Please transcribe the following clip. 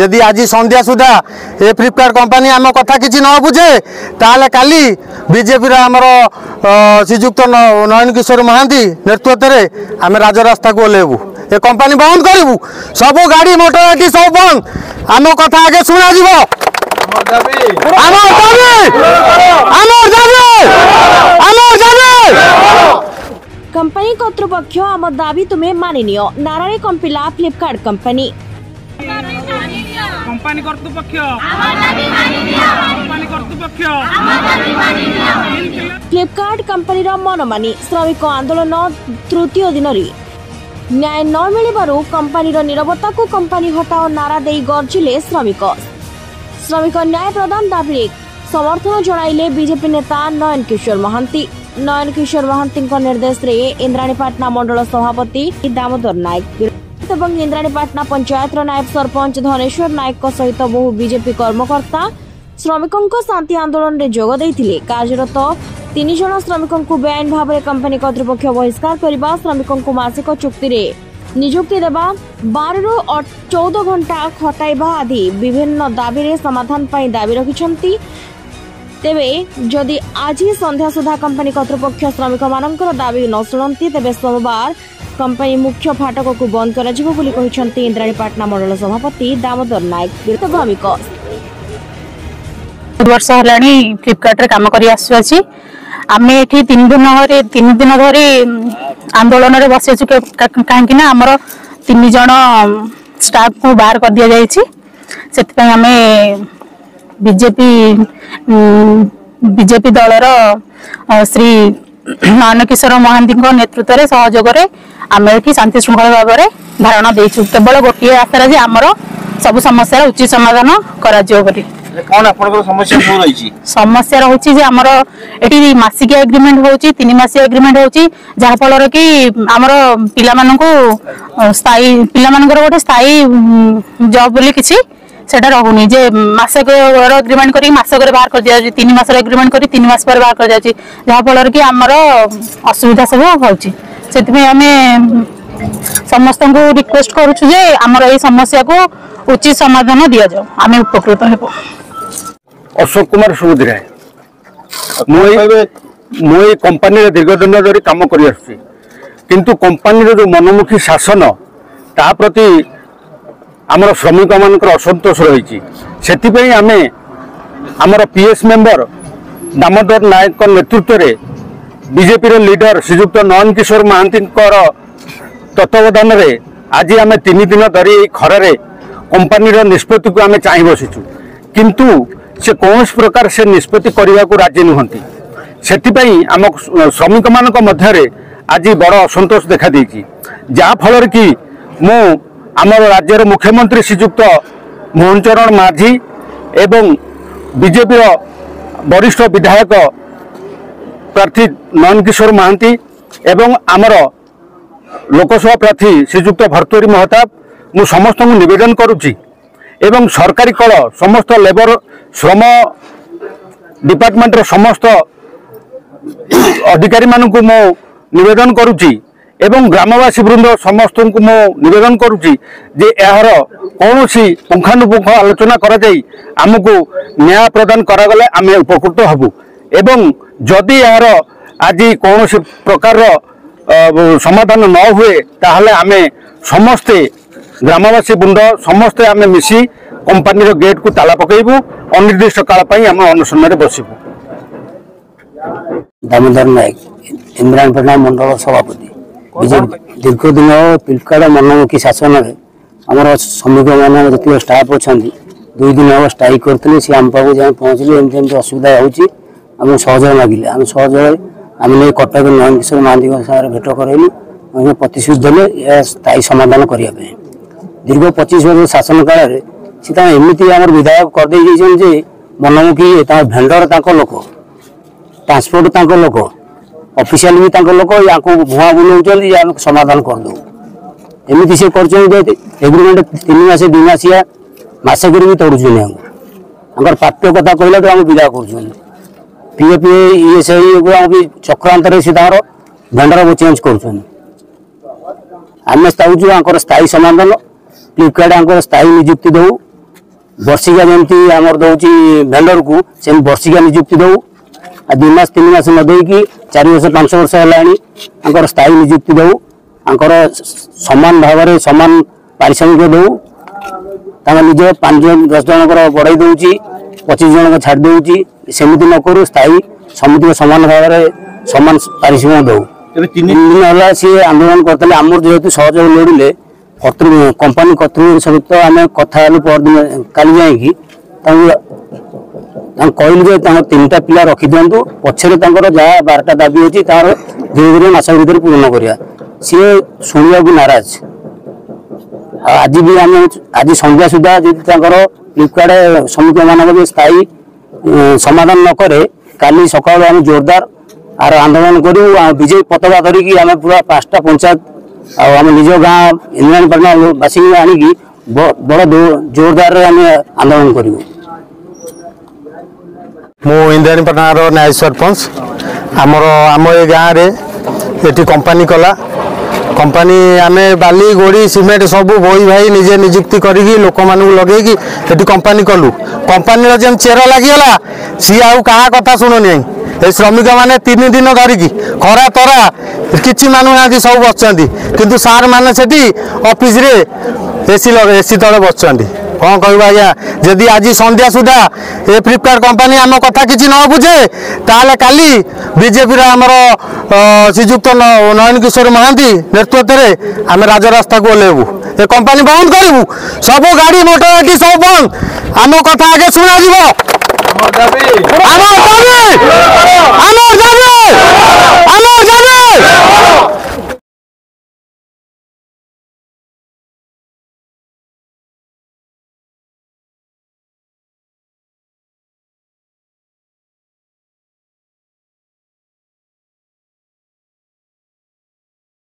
जदि आज संध्या सुधा ए Flipkart company आम कथा किसी न बुझे ताले काली बीजेपी आमर श्रीजुक्त नयन किशोर महांती नेतृत्व में आम राजरास्ता को ओह्लैबू ए कंपनी बंद करूँ सबू गाड़ी मोटर गाड़ी सब बंद आम कथा आगे शुणा कंपनी कर्तृपक्ष आम दाबी तुम्हें मानिनिय नारायण कंपिला फ्लिपकार्ट कंपनी कंपनी कर्तृपक्ष फ्लिपकार्ट कंपनी मनमानी श्रमिक आंदोलन तृतीय दिन न्याय न मिलू कंपनी नीरवता को कंपनी हटाओ नारा दे गर्जिले श्रमिक न्याय प्रदान दाबी समर्थन जणाइले बीजेपी नेता नयन किशोर महांती निर्देश रे इंद्राणीपाटना मंडल सभापति दामोदर नायक एवं इंद्राणीपाटना पंचायत नायब सरपंच धनेश्वर नायक सहित बहु बीजेपी कर्मकर्ता श्रमिकों शांति आंदोलन में जोग देइथिले। कार्यरत 3 जन श्रमिकों बेआईन भाव में कंपनी कर्तृपक्ष बहिष्कार करने श्रमिकों मासिक चुक्ति रे नियुक्ति देवा 12 ରୁ 14 घंटा खटाइबा आदि विभिन्न दाबी रे समाधान पाई दाबी रखिछंती। तेबे जदि आज संध्या सुधा कंपनी कर्तृपक्ष श्रमिक मानकर दाबी न शुणती तेबे सोमवार कंपनी मुख्य फाटक को बंद करा जिवो बोली कहिसंती इंद्राणीपाटना मंडल सभापति दामोदर नायक। भूमिक वर्ष हलाणी फ्लिपकार्ट रे काम करी आसुछि आमे एठी 3 दिन धरी आंदोलन रे बसेछु काहेकि ना हमर 3 जण स्टाफ को बाहर कर दिया जायछि सेति आमे बीजेपी दलर श्री नयन किशोर महांती नेतृत्व में सहयोग में आम ये शांति श्रृंखला भाव में धारणा देचु केवल गोटे आशा जे आमर सब समस्या उचित समाधान करा समस्या रही जे आमर एटी मासिक एग्रीमेंट होची 3 मासिक एग्रीमेंट होची जहा फल कि आमर पिला स्थायी गोटे स्थायी जॉब बोली किछि सेटा रहुनी जे मासक एग्रीमेंट करी मासक बाहर कर दिया 3 मास एग्रीमेंट करी 3 मास पर बाहर कर जाची जहा फल कि आमर असुविधा सब होची सेति आमे समस्त को रिक्वेस्ट करूछु जे आमर ए समस्या को उचित समाधान दिया जाओ आमे उपकृत हेबो। अशोक कुमार सुबुद्राय मुई कंपनी रे दीर्घ दिन धरी काम करी आछि किंतु कंपनी रे जो मनमुखी शासन ता प्रति आमर श्रमिक मानकर असंतोष रही से आमे आमर पीएस मेंबर दामोदर नायक नेतृत्व में बीजेपी रे लीडर श्रीजुक्त नयन किशोर महांती तत्वावधान रे आज आम 3 दिन धरी खरारे कंपनी निष्पत्ति को आम चाह बसीचु किंतु से कौन प्रकार से निष्पत्ति करने को राजी नुहति से आम श्रमिक मान मध्य आज बड़ असंतोष देखा देछि जहा फल कि मु आमर राज्यर मुख्यमंत्री श्रीजुक्त मोहन चरण माझी एवं बीजेपी वरिष्ठ विधायक प्रार्थी नयन किशोर महांती एवं आमर लोकसभा प्रार्थी श्रीजुक्त भर्तृहरि महताब मु समस्त को निवेदन करुच्ची एवं सरकारी कल समस्त लेबर श्रम डिपार्टमेंट समस्त अधिकारी मानक मु निवेदन करुच्ची एवं ग्रामवासी वृंद समस्त को मु निवेदन करुच्ची जे यार कौन पुंखानुपुंख आलोचना करा जाई आमको न्याय प्रदान करागले आम उपकृत हबु एवं जदि यार आज कौन प्रकार समाधान न हुए ताहले आमे समस्ते ग्रामवासी वृंद समस्ते आमे मिसी कंपनी रो गेट को ताला पकेबू अनिर्दिष्ट काल पई आम अनशन रे बसिबू। दामोदर नायक इंद्राणीपाटना मंडल सभापति बीजेपी दीर्घ दिन फ्लिपकार्ट मनमुखी शासन में आमर श्रमिक मान जो स्टाफ अच्छा 2 दिन हम स्ट्राइक करते सी आम पाक जाए पहुँचले एमती असुविधा होम सहयोग मागिले आम सहयोग आम नहीं कटक नयन किशोर महांती भेट कराइलु प्रतिश्रुति देले यह स्थायी समाधान करने दीर्घ 25 वर्ष शासन काल से एमती आम विधायक करदे जे मनमुखी भेंडर लोक ट्रांसपोर्ट लोक ऑफिशियल भी लोक या भुआ बुलाऊँ समाधान करदे एमती से एग्रीमेंट 3 मास 2 मासिया मसक भी तोड़ुन प्राप्य कथा कहला तो आम विदा कर पीएफ ईएसआई चक्रांत भेंडर को चेंज कर आम चाहूँ स्थायी समाधान फ्लिपकार्ट स्थायी नियुक्ति दो ବର୍ଷିକା ଯେମିତି ଆମର ଦଉଛି ଭେଣ୍ଡରକୁ ସେମିତି ବର୍ଷିକା ନିଯୁକ୍ତି ଦଉ। ଆଉ 2 ମାସ 3 ମାସ ନ ଦେଇକି 4 ବର୍ଷ 5 ବର୍ଷ ହେଲାଣି ତାଙ୍କର ସ୍ଥାୟୀ ନିଯୁକ୍ତି ଦଉ। ତାଙ୍କର ସମାନ ଭାବରେ ସମାନ ପାରିଶ୍ରମିକ ଦଉ। ତାଙ୍କ ନିଜ 5-10 ଜଣଙ୍କର ବଢ଼େଇ ଦଉଛି, 25 ଜଣଙ୍କ ଛାଡ଼ି ଦଉଛି। ସେମିତି ନ କରୁ ସ୍ଥାୟୀ ସମିତିକୁ ସମାନ ଭାବରେ ସମାନ ପାରିଶ୍ରମିକ ଦଉ। 3 ଦିନ ହେଲା ସିଏ ଆନ୍ଦୋଳନ କରିଥିଲେ। ଆମର ଯେହେତୁ ସହଯୋଗ ଲୋଡ଼ିଲେ कंपनी कर्तृपक्ष सहित आम कथा परदिन काली जाकि कहलु 3टा पिला रखी दिंतु पछरे जहाँ 12टा दाबी अच्छी तार धीरे धीरे मास भर पूर्ण करा सी शुणा नाराज। आज भी आम आज संध्या सुधा जी फ्लिपकार्ट श्रमिक मान स्थायी समाधान नक काली सका आम जोरदार आर आंदोलन करूँ विजय पताका धरिकी आम पूरा 5टा पंचायत आम निज गाँ इंद्राणीपाटनावासी आणिकी बड़ जोरदार आम आंदोलन करूँ। मु इंद्राणीपाटनार न्याय सरपंच आमर आम ए गाँव रे ये कंपनी कला कंपनी आम बाली गोड़ी सीमेंट सब बोई भाई निजे निजुक्ति करी लोक मान लगे ये कंपनी कलु कंपनी जेन चेर लगिगला सी आउ क्या कथा शुणुनि ए श्रमिक मैंने 3 दिन धरिकी खरा तरा कि मानुना सब बसुँच किंतु सार मैंने से ऑफिस रे एसी तले बसुँच कौन कह आज्ञा जदि आज संध्या सुधा ए फ्लिपकार्ट कंपनी आम कथा किसी न बुझे ताले काली बीजेपी आमर श्रीजुक्त नयन किशोर महांती नेतृत्व में आम राजरास्ता को ओह्लैबू ए कंपनी बंद करूँ सब गाड़ी मोटर गाड़ी सब बंद आम कथा आगे शुणा